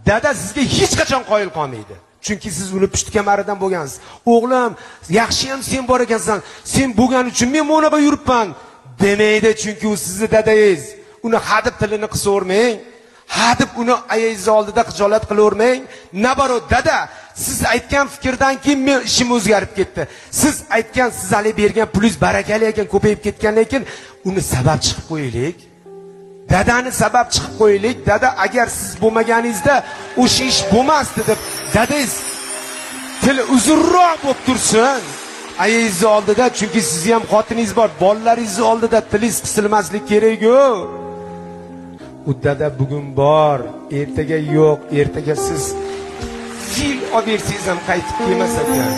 dada sizga hech qachon qoyil qolmaydi. Chunki siz uni pushti kamaridan bo'lgansiz. O'g'lim, yaxshi ham sen bor ekansan. Sen bo'lgan uchun men bunaqa yuribman demaydi, chunki u sizning dadangiz. Uni hadib tilini qisavermang. Hadib uni ayangiz oldida xijolat qilavermang. Nabaro dada, siz aytgan fikrdan keyin men ishim o'zgarib ketdi. Siz aytgan, siz hali bergan pulingiz barakali ekan, ko'payib ketgan, lekin uni sabab chiqib qo'yaylik. Dadani sabab chiqib qo'yaylik. Dada, agar siz bo'lmaganingizda o'sha ish bo'lmasdi deb dadangiz tili uzunroq bo'lib tursin. Ayangiz oldida, chunki sizni ham xotiningiz bor, bolalaringiz oldida tilingiz qisilmaslik kerak-ku. U dada bugun bor, ertaga yo'q, ertaga siz fil olib bersangiz ham qaytib kelmas ekan.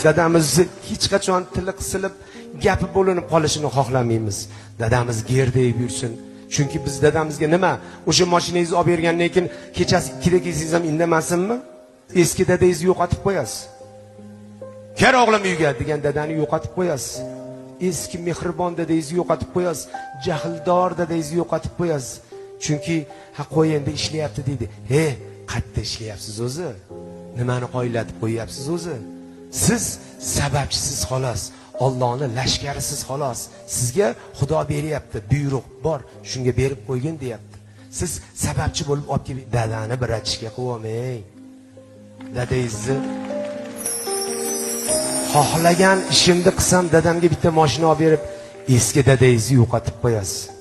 Dadamizni hech qachon tili qisilib, gapi bo'linib qolishini xohlamaymiz. Dadamiz gerdayib yursin. Chunki biz dadamizga nima? O'sha mashinangizni olib bergandan keyin kechasi 2 da kelsangiz ham indamasinmi? Eski dadangizni yo'qotib qo'yasiz. Kel o'g'lim uyga degan dadani yo'qotib qo'yasiz. Eski mehribon dadangizni yo'qotib qo'yasiz. Jahldor dadangizni yo'qotib qo'yasiz. Chunki ha qo'y endi ishlayapti deydi. He, qayerda ishlayapsiz o'zi? Nimani qo'ylatib qo'yapsiz o'zi? Siz sababchisiz xolos. Allohning lashkarisiz xolos. Sizga Xudo beryapti, buyruq bor, shunga berib qo'ygin deyapti. Siz sababchi bo'lib olib kelib dadani bir achishga qo'yamang. Dadangizni xohlagan ishimni qilsam dadamga bitta mashina olib berib, eski dadangizni yo'qotib qo'yasiz.